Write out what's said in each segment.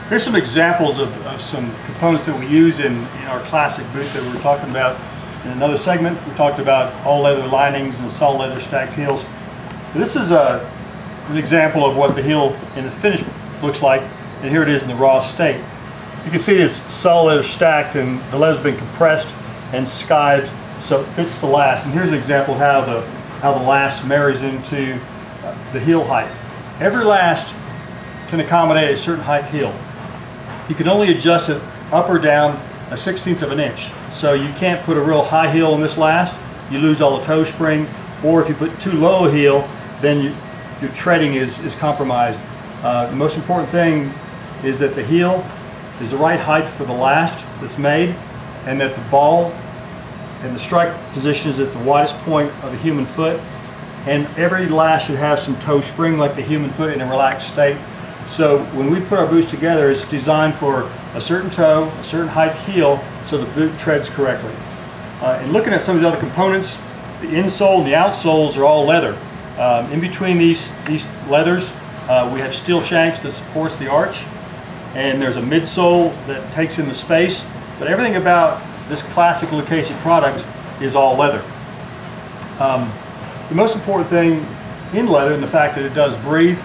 Here's some examples of some components that we use in our classic boot that we were talking about in another segment. We talked about all leather linings and solid leather stacked heels. This is an example of what the heel in the finish looks like, and here it is in the raw state. You can see it's solid leather stacked, and the leather's been compressed and skived so it fits the last. And here's an example of how the last marries into the heel height. Every last can accommodate a certain height heel. You can only adjust it up or down 1/16 of an inch. So you can't put a real high heel in this last, you lose all the toe spring, or if you put too low a heel, then your treading is compromised. The most important thing is that the heel is the right height for the last that's made, and that the ball and the strike position is at the widest point of the human foot, and every last should have some toe spring like the human foot in a relaxed state. So when we put our boots together, it's designed for a certain toe, a certain height heel, so the boot treads correctly. And looking at some of the other components, the insole and the outsoles are all leather. In between these leathers, we have steel shanks that supports the arch, and there's a midsole that takes in the space, but everything about this classic Lucchese product is all leather. The most important thing in leather, and the fact that it does breathe,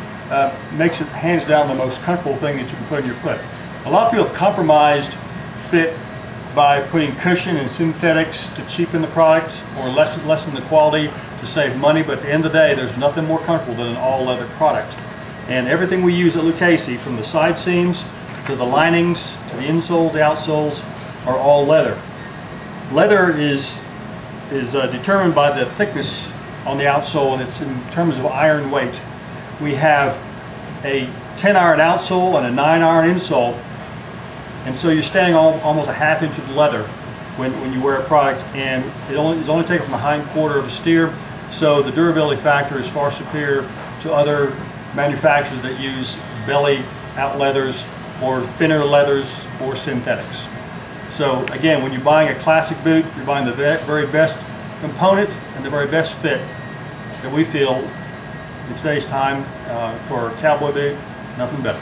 makes it hands down the most comfortable thing that you can put on your foot. A lot of people have compromised fit by putting cushion and synthetics to cheapen the product or lessen the quality to save money, but at the end of the day, there's nothing more comfortable than an all leather product. And everything we use at Lucchese, from the side seams to the linings to the insoles, the outsoles, are all leather. Leather is determined by the thickness on the outsole, and it's in terms of iron weight. We have a 10 iron outsole and a 9 iron insole, and so you're standing almost a ½ inch of leather when you wear a product, and it's only taken from the hind quarter of a steer, so the durability factor is far superior to other manufacturers that use belly out leathers or thinner leathers or synthetics. So again, when you're buying a classic boot, you're buying the very best component and the very best fit that we feel in today's time for a cowboy boot, nothing better.